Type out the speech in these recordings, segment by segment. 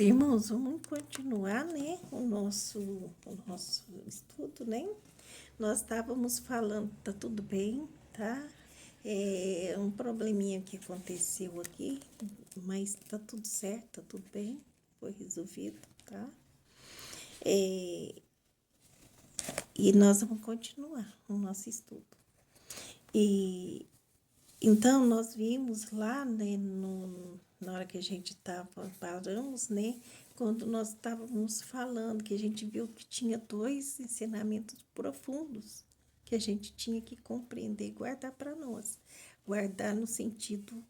Irmãos, vamos continuar, né, o nosso estudo, né? Nós estávamos falando, tá tudo bem, tá? É um probleminha que aconteceu aqui, mas tá tudo certo, tá tudo bem, foi resolvido, tá? E nós vamos continuar o nosso estudo. E então, nós vimos lá, né, na hora que a gente paramos, né, quando nós estávamos falando, que a gente viu que tinha dois ensinamentos profundos que a gente tinha que compreender e guardar para nós. Guardar no sentido,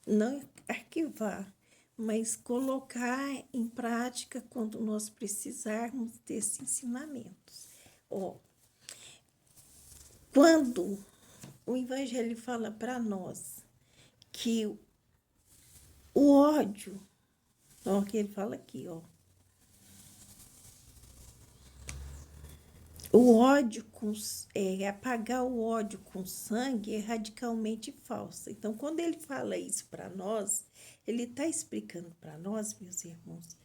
não arquivar, mas colocar em prática quando nós precisarmos desses ensinamentos. Ó, quando o Evangelho fala para nós que o ódio, ó, que ele fala aqui, ó. O ódio apagar o ódio com sangue é radicalmente falso. Então, quando ele fala isso para nós, ele está explicando para nós, meus irmãos,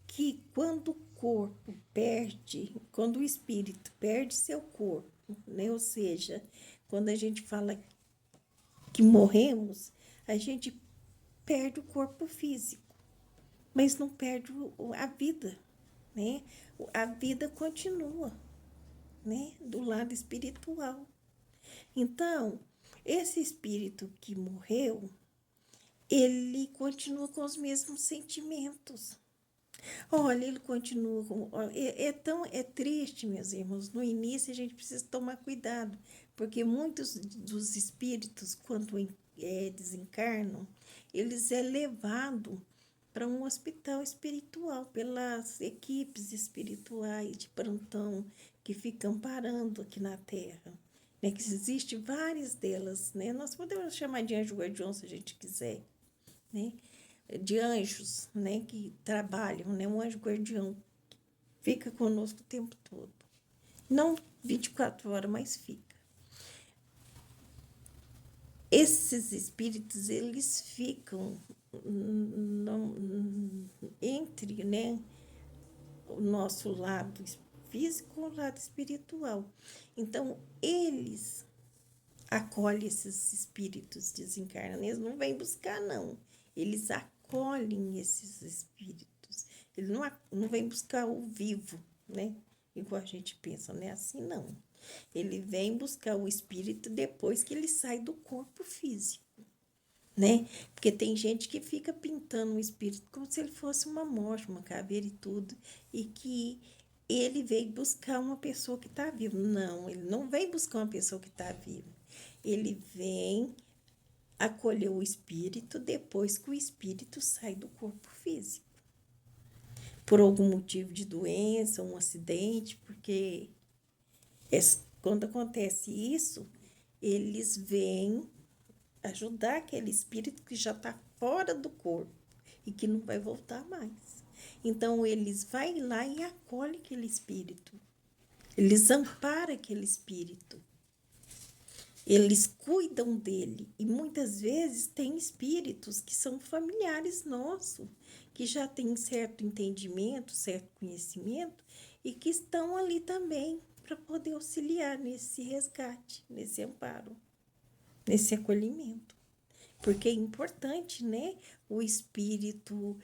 que quando o corpo perde, quando o espírito perde seu corpo, né? Ou seja, quando a gente fala que morremos, a gente perde o corpo físico, mas não perde a vida, né? A vida continua, né? Do lado espiritual. Então, esse espírito que morreu, ele continua com os mesmos sentimentos. Olha, ele continua com. É triste, meus irmãos. No início a gente precisa tomar cuidado, porque muitos dos espíritos, quando desencarnam, eles é levado para um hospital espiritual pelas equipes espirituais de plantão que ficam parando aqui na Terra. Né, que existe várias delas, né? Nós podemos chamar de anjo guardião se a gente quiser, né? De anjos, né, que trabalham, né, um anjo guardião fica conosco o tempo todo. Não 24 horas, mas fica. Esses espíritos, eles ficam entre, né, o nosso lado físico e o lado espiritual. Então, eles acolhem esses espíritos desencarnados. Eles não vêm buscar, não. Eles acolhem esses espíritos. Ele não vem buscar o vivo, né? Igual a gente pensa, não é assim, não. Ele vem buscar o espírito depois que ele sai do corpo físico, né? Porque tem gente que fica pintando o espírito como se ele fosse uma morte, uma caveira e tudo, e que ele veio buscar uma pessoa que está viva. Não, ele não vem buscar uma pessoa que está viva. Ele vem acolher o espírito depois que o espírito sai do corpo físico. Por algum motivo de doença, um acidente, porque quando acontece isso, eles vêm ajudar aquele espírito que já está fora do corpo e que não vai voltar mais. Então, eles vão lá e acolhem aquele espírito. Eles amparam aquele espírito. Eles cuidam dele. E muitas vezes tem espíritos que são familiares nossos, que já têm certo entendimento, certo conhecimento, e que estão ali também para poder auxiliar nesse resgate, nesse amparo, nesse acolhimento. Porque é importante, né? O espírito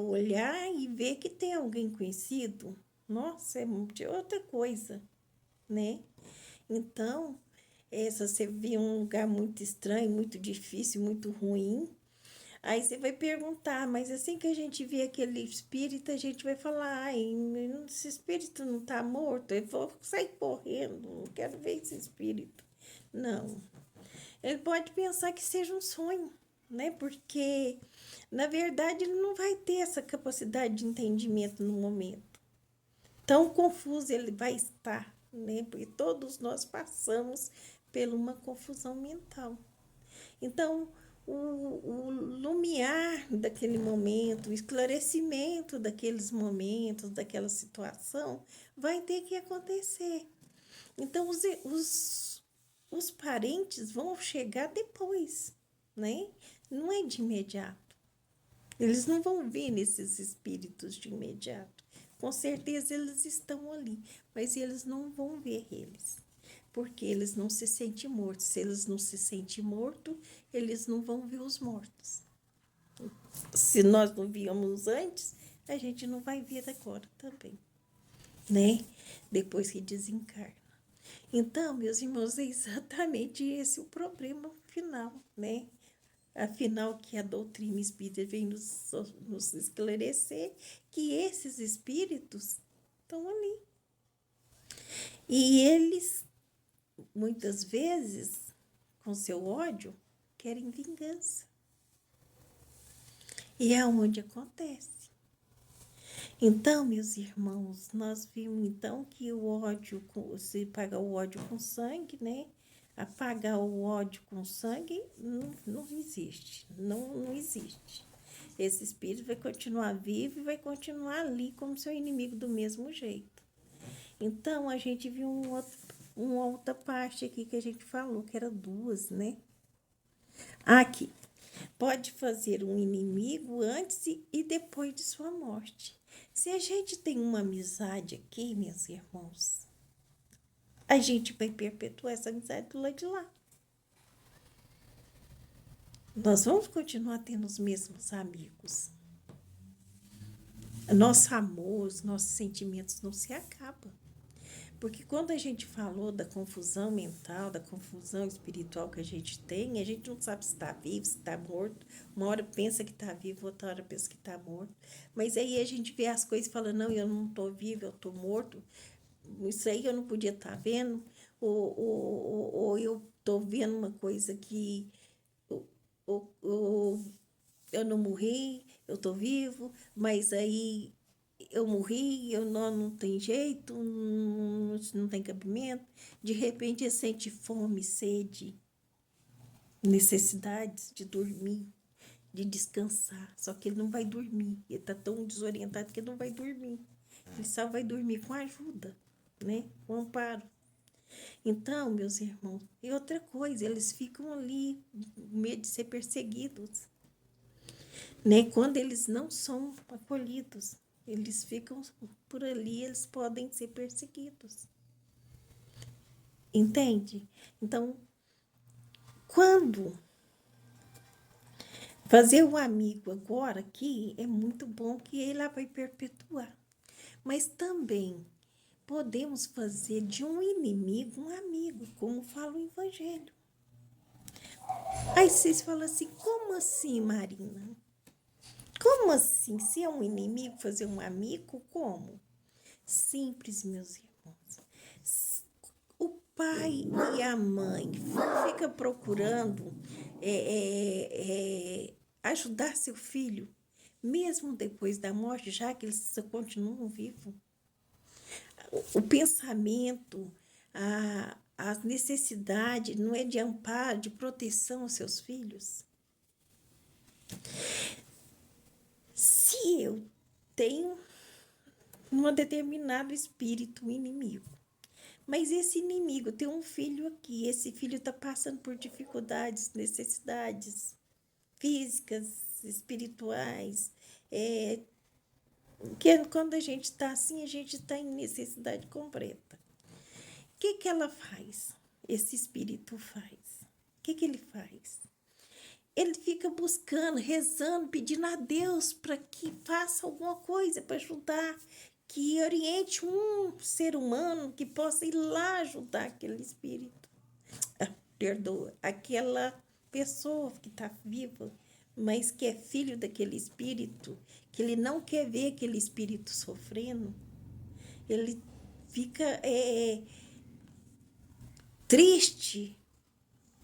olhar e ver que tem alguém conhecido. Nossa, é outra coisa, né? Então, se você vê um lugar muito estranho, muito difícil, muito ruim, aí você vai perguntar, mas assim que a gente vê aquele espírito, a gente vai falar, ai, esse espírito não está morto, eu vou sair correndo, não quero ver esse espírito. Não. Ele pode pensar que seja um sonho, né? Porque, na verdade, ele não vai ter essa capacidade de entendimento no momento. Tão confuso ele vai estar, né? Porque todos nós passamos por uma confusão mental. Então, o lumiar daquele momento, o esclarecimento daqueles momentos, daquela situação, vai ter que acontecer. Então, os parentes vão chegar depois, né? Não é de imediato. Eles não vão ver nesses espíritos de imediato. Com certeza eles estão ali, mas eles não vão ver eles, porque eles não se sentem mortos. Se eles não se sentem mortos, eles não vão ver os mortos. Se nós não víamos antes, a gente não vai ver agora também, né? Depois que desencarna. Então, meus irmãos, é exatamente esse o problema final, né? Afinal, que a doutrina espírita vem nos esclarecer que esses espíritos estão ali. E eles, muitas vezes, com seu ódio, querem vingança. E é onde acontece. Então, meus irmãos, nós vimos então que o ódio, se paga o ódio com sangue, né? Apagar o ódio com sangue não existe, não existe. Esse espírito vai continuar vivo e vai continuar ali como seu inimigo do mesmo jeito. Então, a gente viu uma outra parte aqui que a gente falou, que era duas, né? Aqui, pode fazer um inimigo antes e depois de sua morte. Se a gente tem uma amizade aqui, meus irmãos, a gente vai perpetuar essa amizade do lado de lá. Nós vamos continuar tendo os mesmos amigos. Nosso amor, os nossos sentimentos não se acabam. Porque quando a gente falou da confusão mental, da confusão espiritual que a gente tem, a gente não sabe se está vivo, se está morto. Uma hora pensa que está vivo, outra hora pensa que está morto. Mas aí a gente vê as coisas e fala, não, eu não estou vivo, eu estou morto. Isso aí eu não podia estar vendo. Ou eu estou vendo uma coisa que eu não morri, eu estou vivo, mas aí eu morri, eu não tem jeito, não tem cabimento. De repente, ele sente fome, sede, necessidades de dormir, de descansar. Só que ele não vai dormir. Ele está tão desorientado que ele não vai dormir. Ele só vai dormir com ajuda, né? Com amparo. Então, meus irmãos, e outra coisa, eles ficam ali, com medo de ser perseguidos, né? Quando eles não são acolhidos, eles ficam por ali, eles podem ser perseguidos. Entende? Então, quando fazer o amigo agora aqui é muito bom, que ele vai perpetuar. Mas também podemos fazer de um inimigo um amigo, como fala o Evangelho. Aí vocês falam assim, como assim, Marina? Como assim? Se é um inimigo, fazer um amigo, como? Simples, meus irmãos. O pai e a mãe ficam procurando ajudar seu filho, mesmo depois da morte, já que eles continuam vivos. O pensamento, a necessidade não é de amparo, de proteção aos seus filhos. Se eu tenho um determinado espírito inimigo, mas esse inimigo tem um filho aqui, esse filho está passando por dificuldades, necessidades físicas, espirituais, que quando a gente está assim, a gente está em necessidade completa. O que ela faz? Esse espírito faz. O que ele faz? Ele fica buscando, rezando, pedindo a Deus para que faça alguma coisa para ajudar, que oriente um ser humano que possa ir lá ajudar aquele espírito. Perdoa, aquela pessoa que está viva, mas que é filho daquele espírito, que ele não quer ver aquele espírito sofrendo, ele fica triste,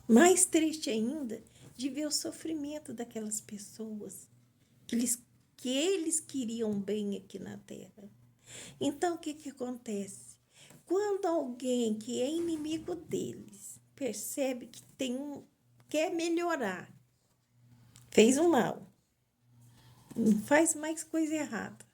mais triste ainda, de ver o sofrimento daquelas pessoas que eles queriam bem aqui na Terra. Então, o que acontece? Quando alguém que é inimigo deles percebe que quer melhorar, fez o mal, não faz mais coisa errada,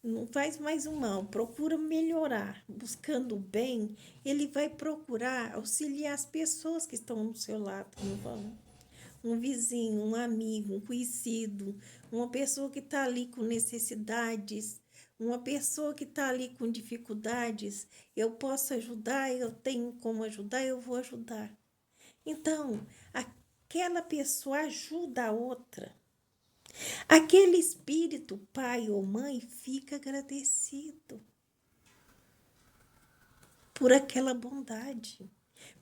não faz mais o mal, procura melhorar, buscando o bem, ele vai procurar auxiliar as pessoas que estão no seu lado, não vão? um vizinho, um amigo, um conhecido, uma pessoa que está ali com necessidades, uma pessoa que está ali com dificuldades, eu posso ajudar, eu tenho como ajudar, eu vou ajudar. Então, aquela pessoa ajuda a outra. Aquele espírito, pai ou mãe, fica agradecido por aquela bondade,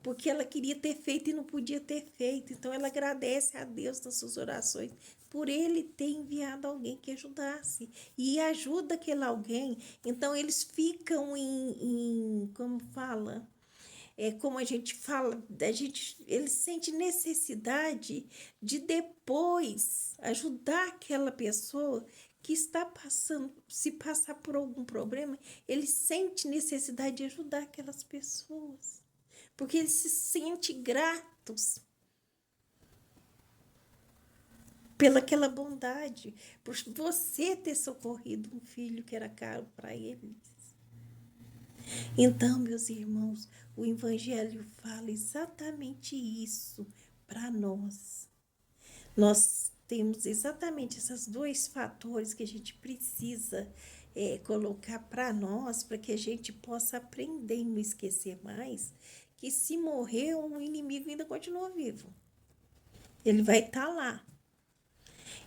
porque ela queria ter feito e não podia ter feito. Então, ela agradece a Deus nas suas orações por ele ter enviado alguém que ajudasse e ajuda aquele alguém. Então, eles ficam como fala, como a gente fala, ele sente necessidade de depois ajudar aquela pessoa que está passando, se passar por algum problema, ele sente necessidade de ajudar aquelas pessoas, porque ele se sente gratos pelaquela bondade, por você ter socorrido um filho que era caro para eles. Então, meus irmãos, o Evangelho fala exatamente isso para nós. Nós temos exatamente esses dois fatores que a gente precisa colocar para nós, para que a gente possa aprender e não esquecer mais que se morrer, o inimigo ainda continua vivo. Ele vai estar lá.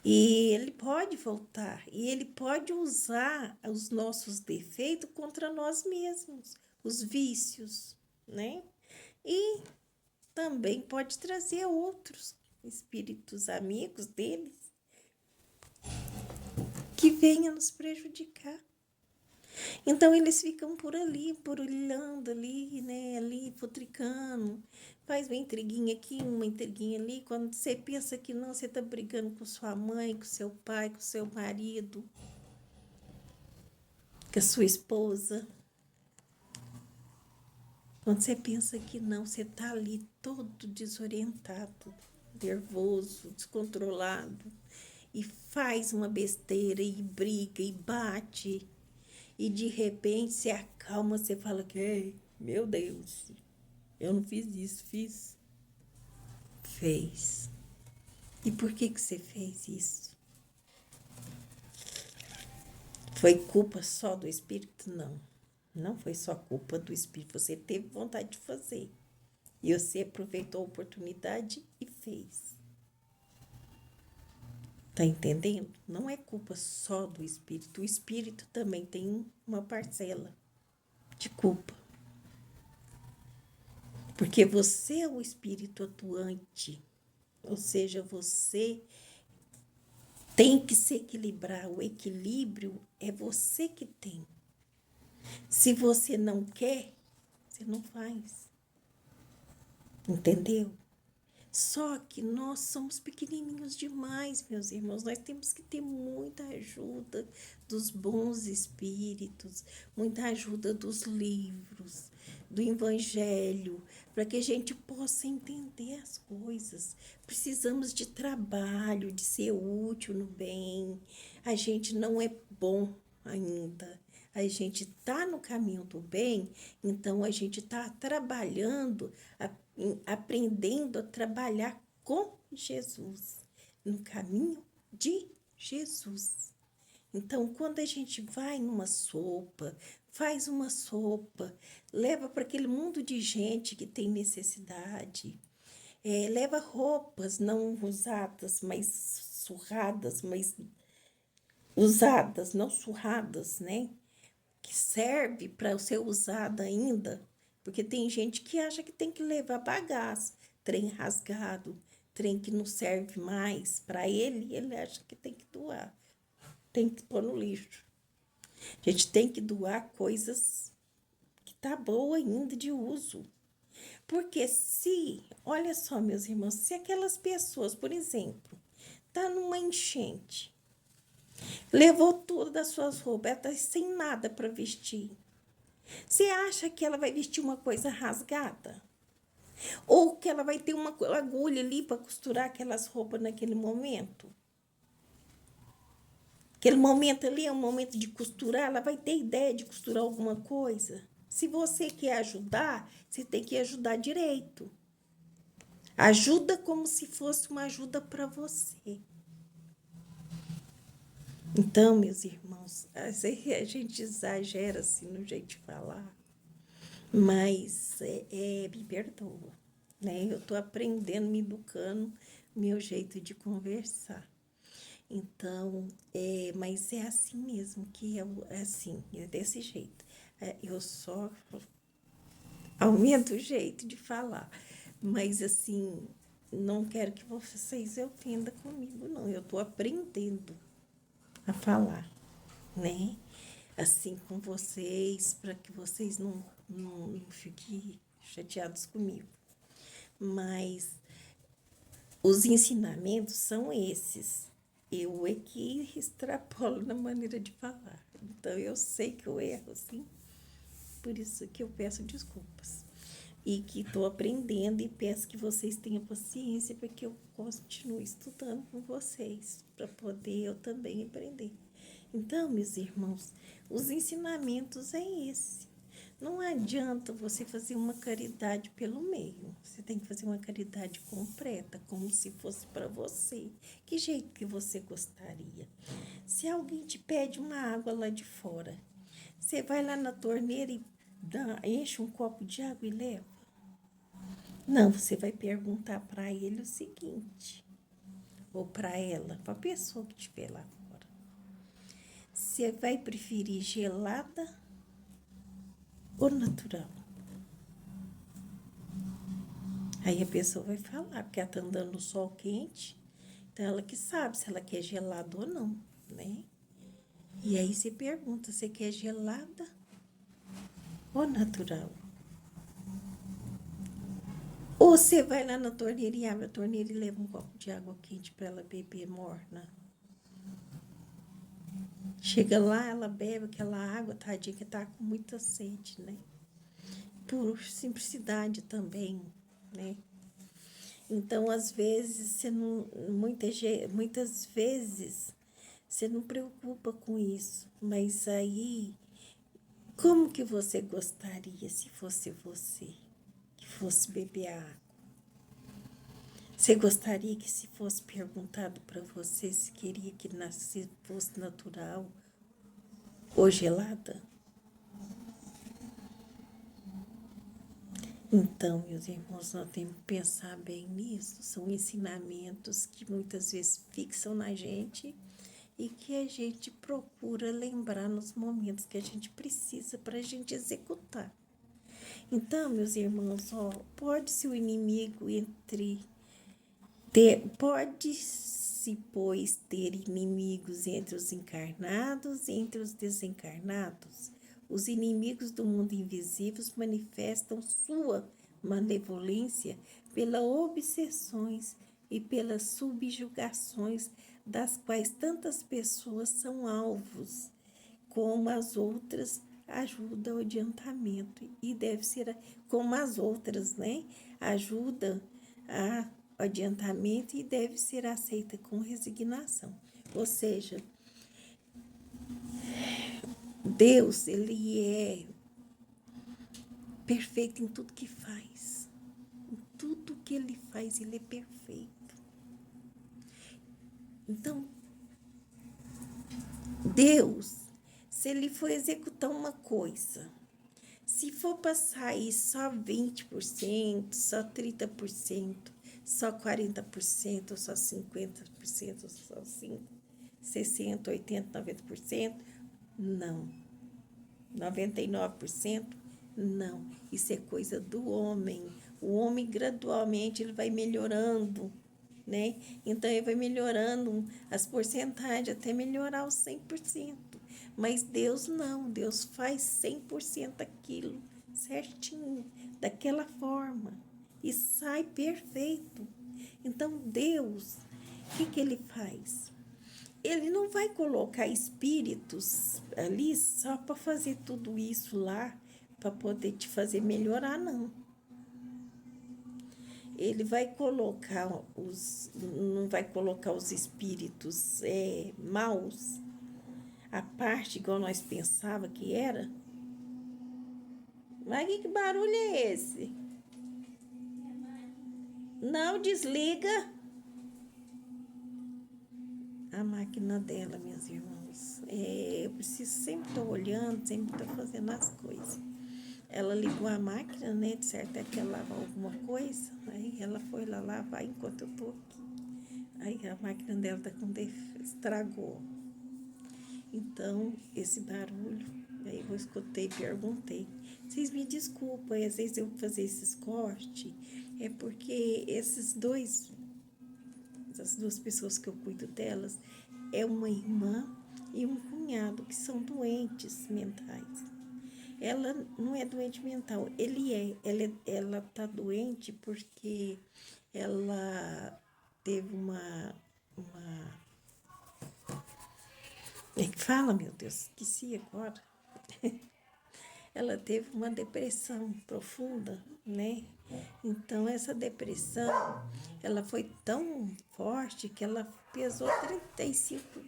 E ele pode voltar, e ele pode usar os nossos defeitos contra nós mesmos, os vícios, né? E também pode trazer outros espíritos amigos deles que venham nos prejudicar. Então, eles ficam por ali, purulhando ali, né? Ali, futricando. Faz uma intriguinha aqui, uma intriguinha ali. Quando você pensa que não, você está brigando com sua mãe, com seu pai, com seu marido, com a sua esposa. Quando você pensa que não, você está ali todo desorientado, nervoso, descontrolado. E faz uma besteira, e briga, e bate. E de repente você acalma, você fala que, meu Deus, eu não fiz isso, fiz. Fez. E por que você fez isso? Foi culpa só do espírito? Não. Não foi só culpa do espírito. Você teve vontade de fazer. E você aproveitou a oportunidade e fez. Tá entendendo? Não é culpa só do espírito. O espírito também tem uma parcela de culpa. Porque você é o espírito atuante. Ou seja, você tem que se equilibrar. O equilíbrio é você que tem. Se você não quer, você não faz. Entendeu? Só que nós somos pequenininhos demais, meus irmãos. Nós temos que ter muita ajuda dos bons espíritos, muita ajuda dos livros, do Evangelho, para que a gente possa entender as coisas. Precisamos de trabalho, de ser útil no bem. A gente não é bom ainda. A gente está no caminho do bem, então a gente está trabalhando, aprendendo a trabalhar com Jesus, no caminho de Jesus. Então, quando a gente vai numa sopa, faz uma sopa, leva para aquele mundo de gente que tem necessidade, leva roupas não usadas, mas surradas, mas usadas, não surradas, né? Que serve para ser usada ainda, porque tem gente que acha que tem que levar bagaço, trem rasgado, trem que não serve mais para ele acha que tem que doar, tem que pôr no lixo. A gente tem que doar coisas que tá boa ainda de uso. Porque olha só, meus irmãos, se aquelas pessoas, por exemplo, tá numa enchente, levou tudo das suas roupas, ela tá sem nada para vestir. Você acha que ela vai vestir uma coisa rasgada? Ou que ela vai ter uma agulha ali para costurar aquelas roupas naquele momento? Aquele momento ali é um momento de costurar, ela vai ter ideia de costurar alguma coisa? Se você quer ajudar, você tem que ajudar direito. Ajuda como se fosse uma ajuda para você. Então, meus irmãos, às vezes a gente exagera assim no jeito de falar, mas me perdoa, né? Eu estou aprendendo, me educando, meu jeito de conversar. Então, mas é assim mesmo, que é assim, é desse jeito. Eu só aumento o jeito de falar, mas assim, não quero que vocês se ofendam comigo, não. Eu estou aprendendo a falar, né? Assim com vocês, para que vocês não fiquem chateados comigo. Mas os ensinamentos são esses. Eu é que extrapolo na maneira de falar. Então, eu sei que eu erro, sim. Por isso que eu peço desculpas. E que estou aprendendo e peço que vocês tenham paciência para que eu continue estudando com vocês, para poder eu também aprender. Então, meus irmãos, os ensinamentos é esse. Não adianta você fazer uma caridade pelo meio. Você tem que fazer uma caridade completa, como se fosse para você. Que jeito que você gostaria? Se alguém te pede uma água lá de fora, você vai lá na torneira e enche um copo de água e leva? Não, você vai perguntar para ele o seguinte, ou para ela, para a pessoa que estiver lá fora. Você vai preferir gelada ou natural? Aí a pessoa vai falar, porque ela tá andando no sol quente, então ela que sabe se ela quer gelado ou não, né? E aí você pergunta, você quer gelada ou natural? Ou você vai lá na torneira e abre a torneira e leva um copo de água quente para ela beber morna? Chega lá, ela bebe aquela água, tadinha, que tá com muita sede, né? Por simplicidade também, né? Então, às vezes, você não, muitas vezes, você não preocupa com isso. Mas aí, como que você gostaria se fosse você que fosse beber a água? Você gostaria que se fosse perguntado para você se queria que fosse natural ou gelada? Então, meus irmãos, nós temos que pensar bem nisso. São ensinamentos que muitas vezes fixam na gente e que a gente procura lembrar nos momentos que a gente precisa para a gente executar. Então, meus irmãos, pode-se o inimigo pode-se, pois, ter inimigos entre os encarnados e entre os desencarnados. Os inimigos do mundo invisível manifestam sua malevolência pelas obsessões e pelas subjugações das quais tantas pessoas são alvos, como as outras ajuda ao adiantamento e deve ser como as outras, né? Ajuda a adiantamento e deve ser aceita com resignação. Ou seja, Deus, ele é perfeito em tudo que faz. Em tudo que ele faz, ele é perfeito. Então, Deus, se ele for executar uma coisa, se for para sair só 20%, só 30%, só 40%, só 50%, só 5%, 60%, 80%, 90%, não. 99%, não. Isso é coisa do homem. O homem, gradualmente, ele vai melhorando, né? Então, ele vai melhorando as porcentagens até melhorar os 100%. Mas Deus não. Deus faz 100% aquilo certinho, daquela forma. E sai perfeito. Então, Deus, o que ele faz? Ele não vai colocar espíritos ali só para fazer tudo isso lá, para poder te fazer melhorar, não. Ele vai colocar não vai colocar os espíritos maus, a parte igual nós pensava que era. Mas que barulho é esse? Não desliga a máquina dela, meus irmãos. Eu preciso sempre estar olhando, sempre estar fazendo as coisas. Ela ligou a máquina, né? De certo é que ela lavar alguma coisa. Aí ela foi lá lavar enquanto eu tô aqui. Aí a máquina dela tá com estragou. Então, esse barulho, aí eu escutei e perguntei. Vocês me desculpem, às vezes eu vou fazer esses cortes, é porque essas duas pessoas que eu cuido delas, é uma irmã e um cunhado que são doentes mentais. Ela não é doente mental, ela tá doente porque ela teve uma é que fala, meu Deus, esqueci agora. Ela teve uma depressão profunda, né? Então, essa depressão, ela foi tão forte que ela pesou 35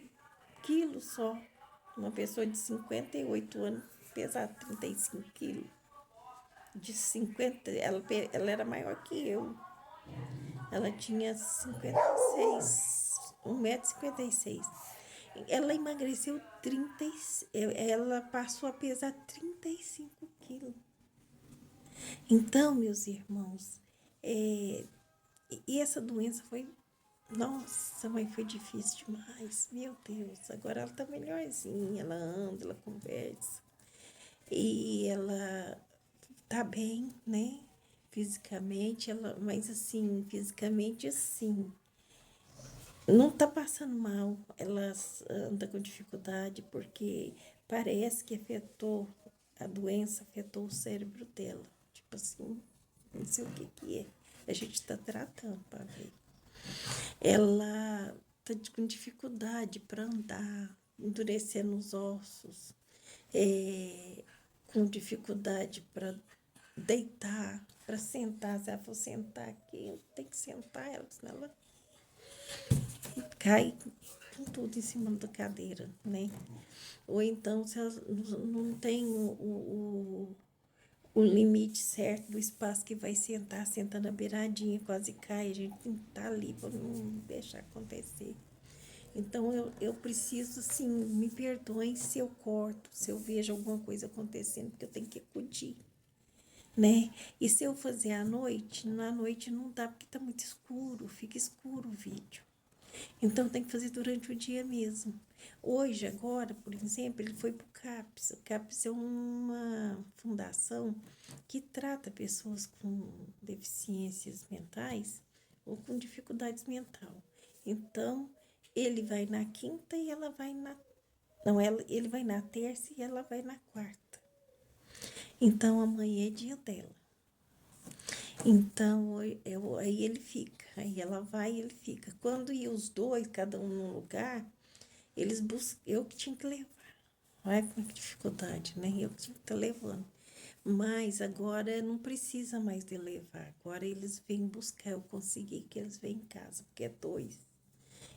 quilos só. Uma pessoa de 58 anos pesar 35 quilos. De 50, ela era maior que eu. Ela tinha 56, 1,56 m. Ela emagreceu 30, ela passou a pesar 35 quilos. Então, meus irmãos, e essa doença foi, nossa, mas foi difícil demais, meu Deus. Agora ela tá melhorzinha, ela anda, ela conversa. E ela tá bem, né? Fisicamente, mas assim, fisicamente assim, não tá passando mal. Ela anda com dificuldade porque parece que a doença afetou o cérebro dela. Tipo assim, não sei o que que é. A gente está tratando para ver. Ela tá com dificuldade para andar, endurecendo os ossos, com dificuldade para deitar, para sentar. Se ela for sentar aqui, tem que sentar ela, senão ela cai com tudo em cima da cadeira, né? Ou então, se ela não tem o limite certo do espaço que vai sentar, senta na beiradinha, quase cai, a gente tem que estar ali para não deixar acontecer. Então, eu preciso, assim, me perdoem se eu corto, se eu vejo alguma coisa acontecendo, porque eu tenho que acudir, né? E se eu fazer à noite, na noite não dá, porque tá muito escuro, fica escuro o vídeo. Então, tem que fazer durante o dia mesmo. Hoje, agora, por exemplo, ele foi para o CAPS. O CAPS é uma fundação que trata pessoas com deficiências mentais ou com dificuldades mental. Então, ele vai na quinta e ela vai na... Não, ele vai na terça e ela vai na quarta. Então, amanhã é dia dela. Então, aí ele fica. Aí ela vai e ele fica. Quando ia os dois, cada um num lugar, eu que tinha que levar. Olha com que dificuldade, né? Eu que tinha que estar levando. Mas agora não precisa mais de levar. Agora eles vêm buscar. Eu consegui que eles venham em casa, porque é dois.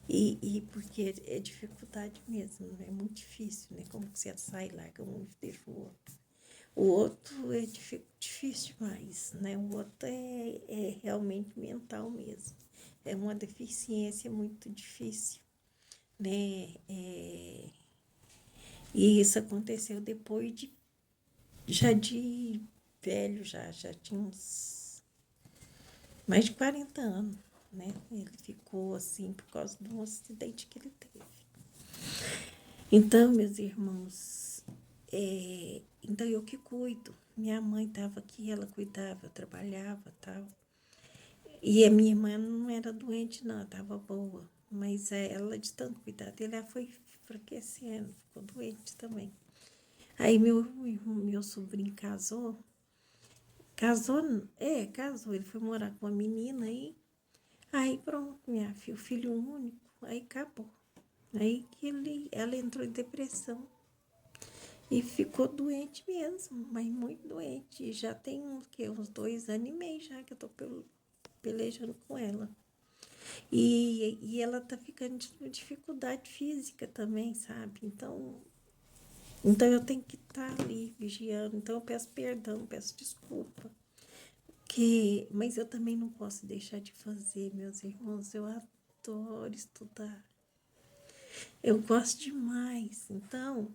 E porque é dificuldade mesmo, né? É muito difícil, né? Como que você sai, larga um e deixa o outro. O outro é difícil demais, né? O outro é realmente mental mesmo. É uma deficiência muito difícil, né? E isso aconteceu depois de velho, já tinha uns mais de 40 anos, né? Ele ficou assim por causa de um acidente que ele teve. Então, meus irmãos, então eu que cuido. Minha mãe estava aqui, ela cuidava, eu trabalhava tal. E a minha irmã não era doente, não, estava boa. Mas ela, de tanto cuidar dele, ela foi enfraquecendo, ficou doente também. Aí meu sobrinho casou, ele foi morar com uma menina aí pronto, minha filha, o filho único, aí acabou. Aí que ela entrou em depressão e ficou doente mesmo, mas muito doente. E já tem uns 2 anos e meio já que eu tô pelejando com ela. E ela tá ficando com dificuldade física também, sabe? Então eu tenho que estar ali vigiando. Então eu peço perdão, peço desculpa. Mas eu também não posso deixar de fazer, meus irmãos. Eu adoro estudar. Eu gosto demais. Então,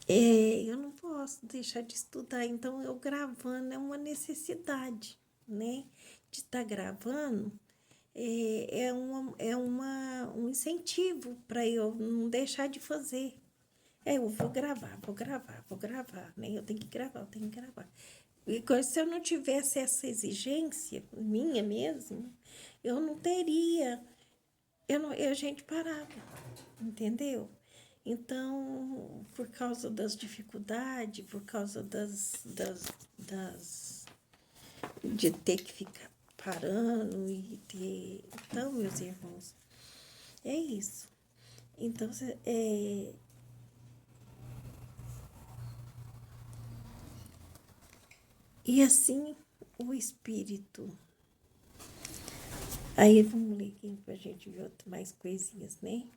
eu não posso deixar de estudar. Então, eu gravando é uma necessidade, né? De estar gravando um incentivo para eu não deixar de fazer. Eu vou gravar, né? Eu tenho que gravar, eu tenho que gravar. E se eu não tivesse essa exigência minha mesmo, eu não teria, a gente parava, entendeu? Então, por causa das dificuldades, por causa de ter que ficar parando e ter... Então, meus irmãos, é isso. Então, e assim, o espírito. Aí, vamos ler aqui pra gente ver mais coisinhas, né?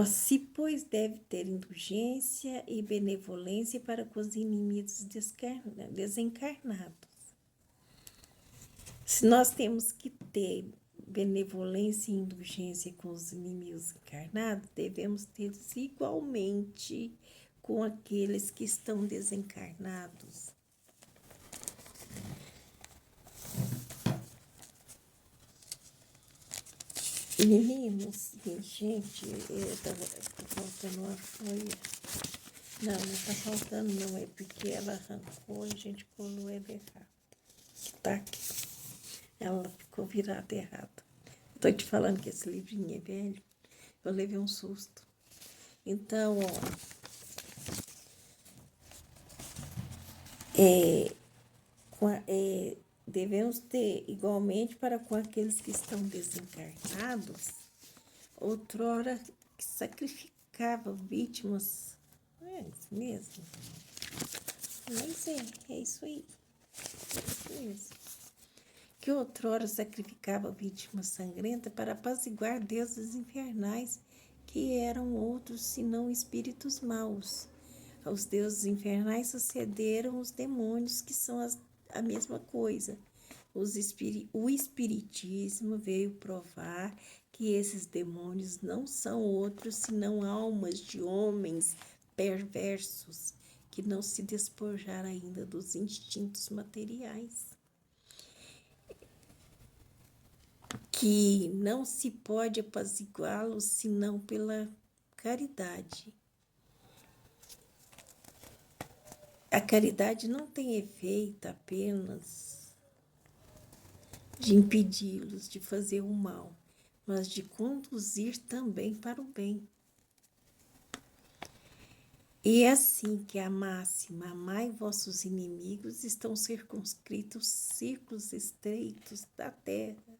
Se, pois, deve ter indulgência e benevolência para com os inimigos desencarnados. Se nós temos que ter benevolência e indulgência com os inimigos encarnados, devemos ter igualmente com aqueles que estão desencarnados. Meninos, gente, tá faltando uma folha. Não tá faltando não, é porque ela arrancou e a gente colou ela errado. Tá aqui. Ela ficou virada errada. Tô te falando que esse livrinho é velho. Eu levei um susto. Então, devemos ter igualmente para com aqueles que estão desencarnados, outrora que sacrificava vítimas. É isso mesmo. Mas é isso aí. É isso mesmo. Que outrora sacrificava vítimas sangrentas para apaziguar deuses infernais, que eram outros senão espíritos maus. Aos deuses infernais sucederam os demônios, que são a mesma coisa. O Espiritismo veio provar que esses demônios não são outros senão almas de homens perversos, que não se despojaram ainda dos instintos materiais. Que não se pode apaziguá-los senão pela caridade. A caridade não tem efeito apenas de impedi-los de fazer o mal, mas de conduzir também para o bem. E é assim que a máxima, amai vossos inimigos, estão circunscritos círculos estreitos da terra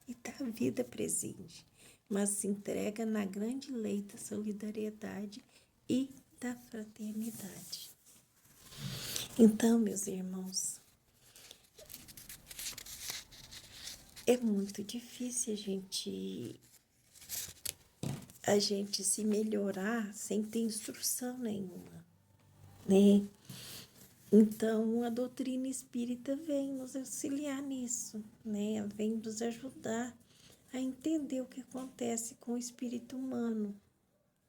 e da vida presente, mas se entrega na grande lei da solidariedade e da fraternidade. Então, meus irmãos, é muito difícil a gente se melhorar sem ter instrução nenhuma, né? Então, a doutrina espírita vem nos auxiliar nisso, né? Ela vem nos ajudar a entender o que acontece com o espírito humano,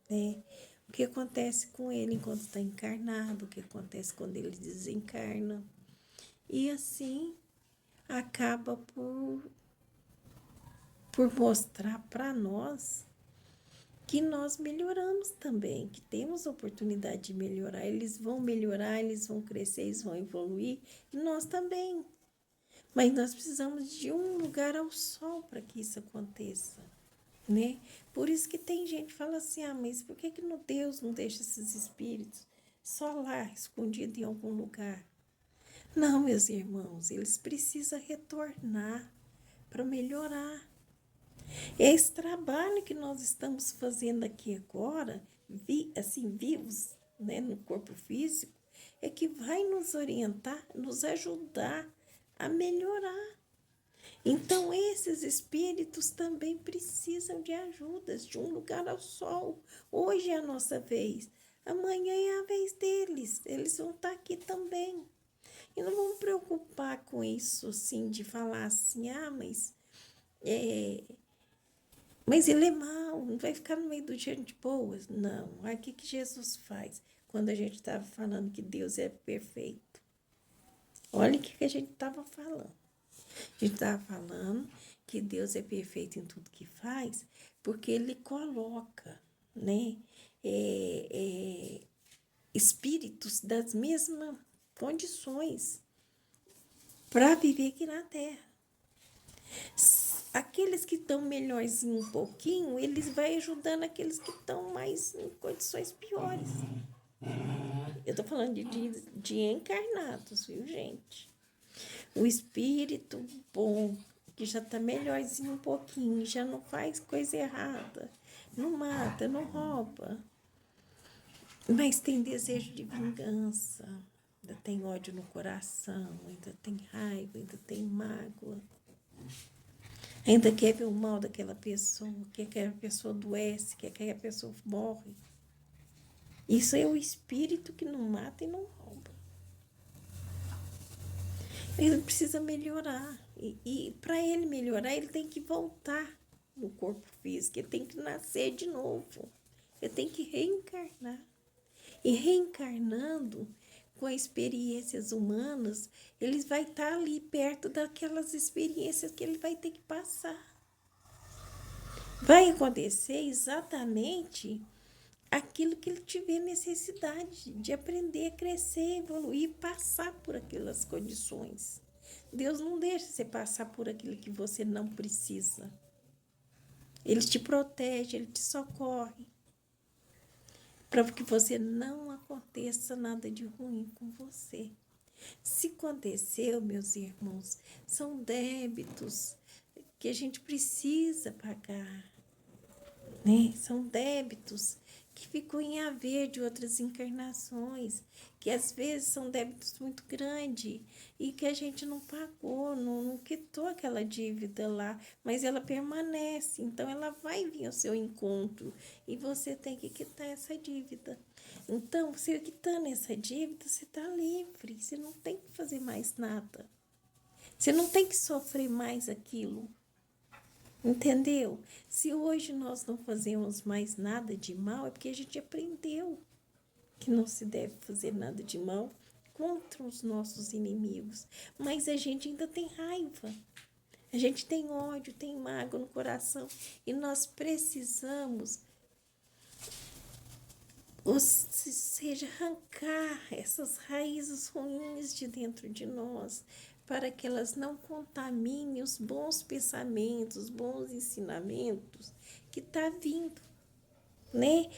né? O que acontece com ele enquanto está encarnado, o que acontece quando ele desencarna. E assim acaba por mostrar para nós que nós melhoramos também, que temos oportunidade de melhorar. Eles vão melhorar, eles vão crescer, eles vão evoluir, e nós também. Mas nós precisamos de um lugar ao sol para que isso aconteça, né? Por isso que tem gente que fala assim, mas por que Deus não deixa esses espíritos só lá, escondidos em algum lugar? Não, meus irmãos, eles precisam retornar para melhorar. Esse trabalho que nós estamos fazendo aqui agora, vivos, né, no corpo físico, é que vai nos orientar, nos ajudar a melhorar. Então, esses espíritos também precisam de ajudas, de um lugar ao sol. Hoje é a nossa vez. Amanhã é a vez deles. Eles vão estar aqui também. E não vamos preocupar com isso, assim, de falar assim, mas ele é mau, não vai ficar no meio do gente boa. Não, olha o que Jesus faz quando a gente estava falando que Deus é perfeito. Olha o que a gente estava falando. A gente estava falando que Deus é perfeito em tudo que faz, porque Ele coloca, né, espíritos das mesmas condições para viver aqui na Terra. Aqueles que estão melhorzinho um pouquinho, eles vão ajudando aqueles que estão mais em condições piores. Eu estou falando de encarnados, viu, gente? O espírito bom, que já está melhorzinho um pouquinho, já não faz coisa errada, não mata, não rouba, mas tem desejo de vingança, ainda tem ódio no coração, ainda tem raiva, ainda tem mágoa, ainda quer ver o mal daquela pessoa, quer que a pessoa adoece, quer que a pessoa morre. Isso é o espírito que não mata e não rouba. Ele precisa melhorar. E para ele melhorar, ele tem que voltar no corpo físico, ele tem que nascer de novo. Ele tem que reencarnar. E reencarnando com experiências humanas, ele vai estar ali perto daquelas experiências que ele vai ter que passar. Vai acontecer exatamente aquilo que ele tiver necessidade de aprender a crescer, evoluir, passar por aquelas condições. Deus não deixa você passar por aquilo que você não precisa. Ele te protege, ele te socorre, para que você não aconteça nada de ruim com você. Se aconteceu, meus irmãos, são débitos que a gente precisa pagar, né? São débitos que ficam em haver de outras encarnações, que às vezes são débitos muito grandes e que a gente não pagou, não quitou aquela dívida lá, mas ela permanece, então ela vai vir ao seu encontro e você tem que quitar essa dívida. Então, você quitando essa dívida, você está livre, você não tem que fazer mais nada, você não tem que sofrer mais aquilo. Entendeu? Se hoje nós não fazemos mais nada de mal, é porque a gente aprendeu que não se deve fazer nada de mal contra os nossos inimigos. Mas a gente ainda tem raiva, a gente tem ódio, tem mágoa no coração e nós precisamos, ou seja, arrancar essas raízes ruins de dentro de nós, para que elas não contaminem os bons pensamentos, bons ensinamentos que está vindo, né?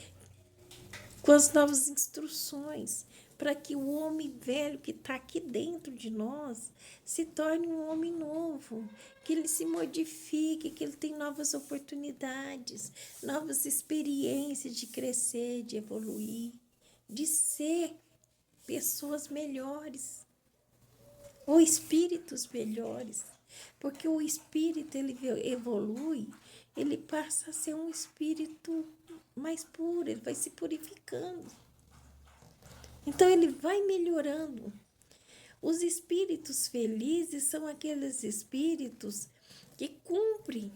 Com as novas instruções, para que o homem velho que está aqui dentro de nós se torne um homem novo, que ele se modifique, que ele tenha novas oportunidades, novas experiências de crescer, de evoluir, de ser pessoas melhores, ou espíritos melhores, porque o espírito ele evolui, ele passa a ser um espírito mais puro, ele vai se purificando. Então ele vai melhorando. Os espíritos felizes são aqueles espíritos que cumprem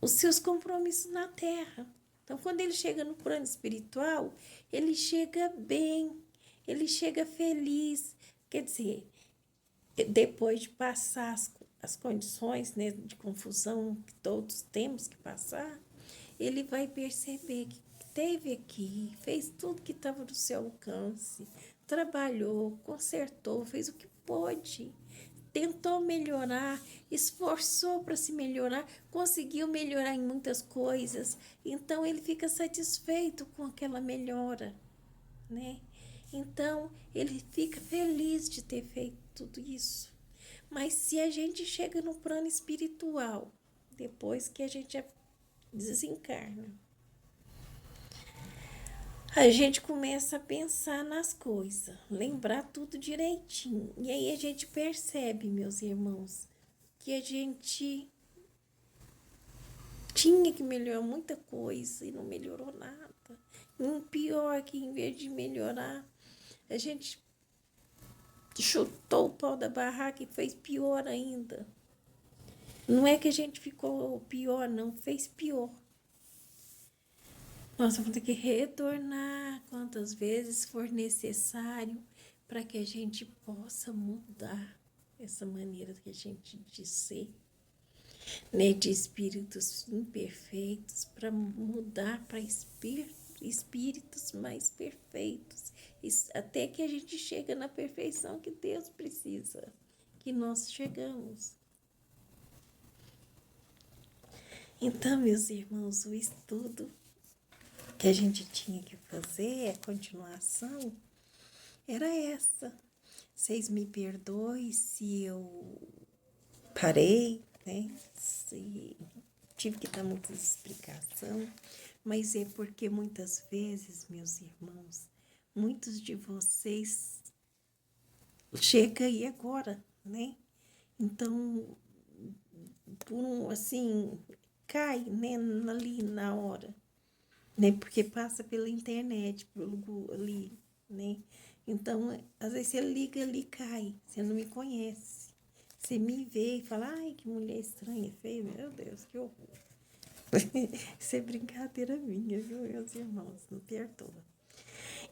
os seus compromissos na Terra. Então, quando ele chega no plano espiritual, ele chega bem, ele chega feliz. Quer dizer, depois de passar as condições, né, de confusão que todos temos que passar, ele vai perceber que esteve aqui, fez tudo que estava no seu alcance, trabalhou, consertou, fez o que pôde, tentou melhorar, esforçou para se melhorar, conseguiu melhorar em muitas coisas, então ele fica satisfeito com aquela melhora, né? Então, ele fica feliz de ter feito tudo isso. Mas se a gente chega no plano espiritual, depois que a gente desencarna, a gente começa a pensar nas coisas, lembrar tudo direitinho. E aí a gente percebe, meus irmãos, que a gente tinha que melhorar muita coisa e não melhorou nada. pior, que em vez de melhorar, a gente chutou o pau da barraca e fez pior ainda. Não é que a gente ficou pior, não, fez pior. Nós vamos ter que retornar quantas vezes for necessário para que a gente possa mudar essa maneira que a gente de ser, né, de espíritos imperfeitos, para mudar para espíritos mais perfeitos, até que a gente chega na perfeição que Deus precisa, que nós chegamos. Então, meus irmãos, o estudo que a gente tinha que fazer, a continuação, era essa. Vocês me perdoem se eu parei, né? Se tive que dar muita explicação, mas é porque muitas vezes, meus irmãos, muitos de vocês chegam aí agora, né? Então, assim, cai, né, ali na hora, né? Porque passa pela internet, pelo ali, né? Então, às vezes você liga ali e cai, você não me conhece. Você me vê e fala, ai, que mulher estranha, feia, meu Deus, que horror. Isso é brincadeira minha, viu, meus irmãos? Não perdoa.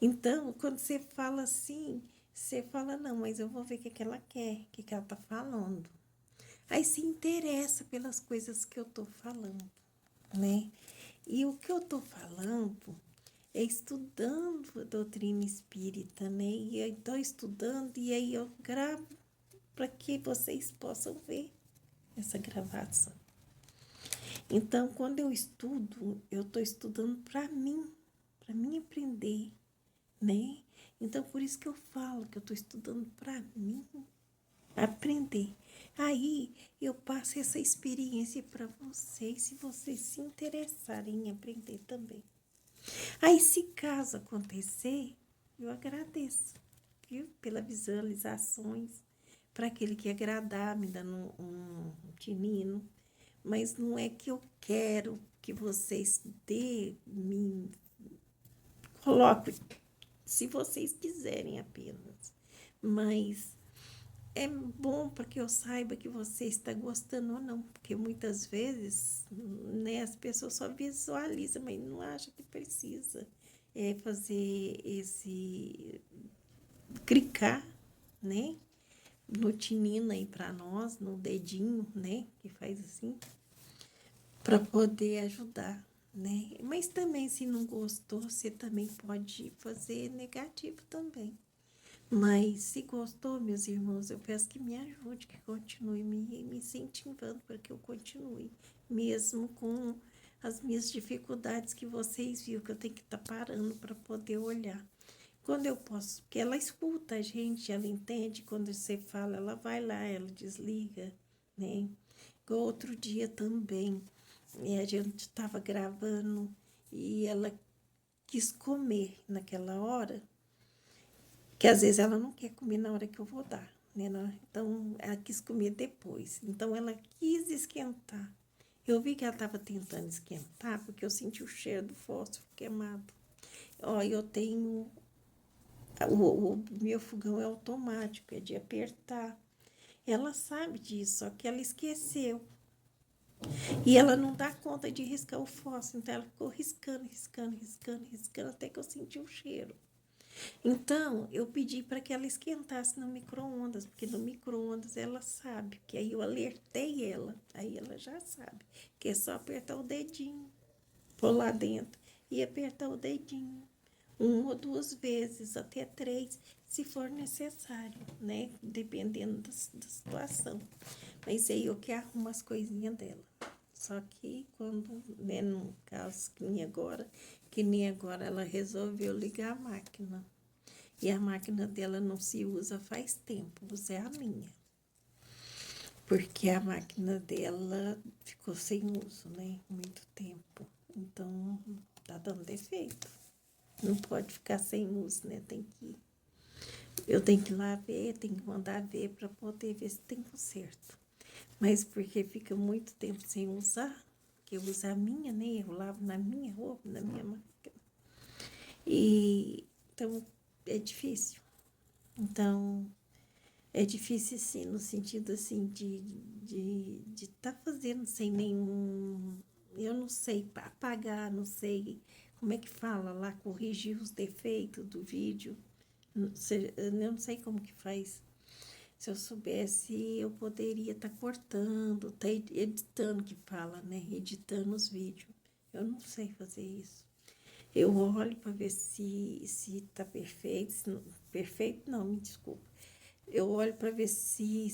Então, quando você fala assim, você fala, não, mas eu vou ver o que ela quer, o que ela tá falando. Aí se interessa pelas coisas que eu tô falando, né? E o que eu tô falando é estudando a doutrina espírita, né? E eu tô estudando e aí eu gravo para que vocês possam ver essa gravação. Então, quando eu estudo, eu estou estudando para mim aprender, né? Então, por isso que eu falo que eu estou estudando para mim aprender. Aí, eu passo essa experiência para vocês, se vocês se interessarem em aprender também. Aí, se caso acontecer, eu agradeço, viu? Pelas visualizações, para aquele que agradar, me dando um tinino. Mas não é que eu quero que vocês me coloquem, se vocês quiserem apenas. Mas é bom para que eu saiba que você está gostando ou não, porque muitas vezes, né, as pessoas só visualizam, mas não acham que precisa fazer esse clicar, né, no tinino aí para nós, no dedinho, né, que faz assim, para poder ajudar, né? Mas também, se não gostou, você também pode fazer negativo também. Mas se gostou, meus irmãos, eu peço que me ajude, que continue me incentivando para que eu continue, mesmo com as minhas dificuldades que vocês viram, que eu tenho que estar parando para poder olhar. Quando eu posso, porque ela escuta a gente, ela entende, quando você fala, ela vai lá, ela desliga, né? Outro dia também, a gente estava gravando e ela quis comer naquela hora, que às vezes ela não quer comer na hora que eu vou dar, né? Então, ela quis comer depois. Então, ela quis esquentar. Eu vi que ela estava tentando esquentar, porque eu senti o cheiro do fósforo queimado. Ó, eu tenho... O meu fogão é automático, é de apertar. Ela sabe disso, só que ela esqueceu. E ela não dá conta de riscar o fósforo, então ela ficou riscando, até que eu senti o cheiro. Então, eu pedi para que ela esquentasse no micro-ondas, porque no micro-ondas ela sabe, que aí eu alertei ela, aí ela já sabe, que é só apertar o dedinho, pôr lá dentro e apertar o dedinho, 1 ou 2 vezes, até 3, se for necessário, né? Dependendo da situação. Mas aí eu que arrumo as coisinhas dela. Só que quando, né, no caso que nem agora ela resolveu ligar a máquina. E a máquina dela não se usa faz tempo, usa a minha. Porque a máquina dela ficou sem uso, né? Muito tempo. Então, tá dando defeito. Não pode ficar sem uso, né? Eu tenho que ir lá ver, tenho que mandar ver para poder ver se tem conserto. Mas porque fica muito tempo sem usar, que eu uso a minha, né? Eu lavo na minha roupa, na minha máquina. E então é difícil. Então é difícil sim, no sentido assim de tá fazendo sem nenhum, eu não sei apagar, não sei como é que fala lá, corrigir os defeitos do vídeo. Eu não sei como que faz. Se eu soubesse, eu poderia estar cortando, tá editando, que fala, né? Editando os vídeos. Eu não sei fazer isso. Eu olho para ver se tá perfeito. Se não, perfeito não, me desculpa. Eu olho para ver se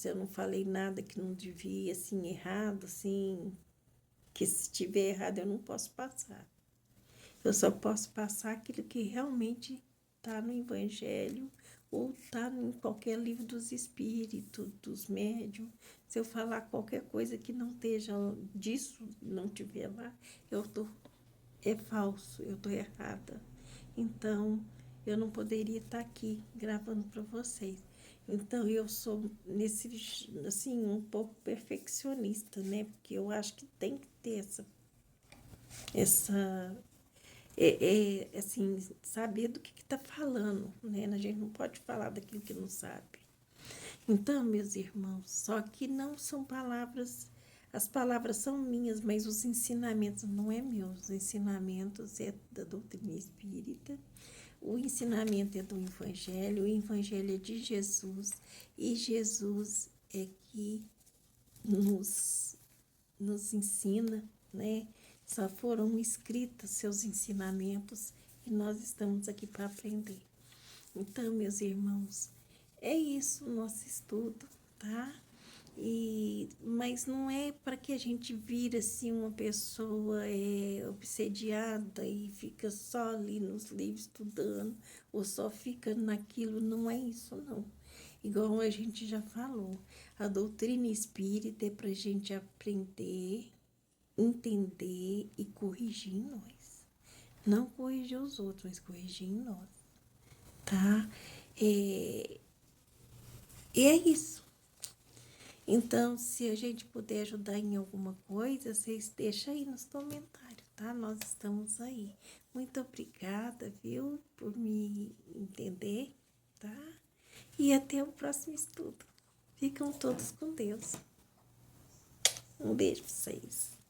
eu não falei nada que não devia, assim, errado, assim, que se tiver errado eu não posso passar. Eu só posso passar aquilo que realmente está no Evangelho ou está em qualquer livro dos Espíritos, dos médiuns. Se eu falar qualquer coisa que não esteja disso, não tiver lá, é falso, eu estou errada. Então, eu não poderia estar aqui gravando para vocês. Então, eu sou, assim, um pouco perfeccionista, né? Porque eu acho que tem que ter essa assim, saber do que está falando, né? A gente não pode falar daquilo que não sabe. Então, meus irmãos, só que não são palavras, as palavras são minhas, mas os ensinamentos não é meus, os ensinamentos é da doutrina espírita, o ensinamento é do Evangelho, o Evangelho é de Jesus, e Jesus é que nos, nos ensina, né? Só foram escritos seus ensinamentos e nós estamos aqui para aprender. Então, meus irmãos, é isso o nosso estudo, tá? Mas não é para que a gente vire assim uma pessoa obsediada e fica só ali nos livros estudando ou só fica naquilo, não é isso não. Igual a gente já falou, a doutrina espírita é para a gente aprender, entender e corrigir em nós. Não corrigir os outros, mas corrigir em nós, tá? E é isso. Então, se a gente puder ajudar em alguma coisa, vocês deixam aí nos comentários, tá? Nós estamos aí. Muito obrigada, viu, por me entender, tá? E até o próximo estudo. Ficam todos com Deus. Um beijo pra vocês.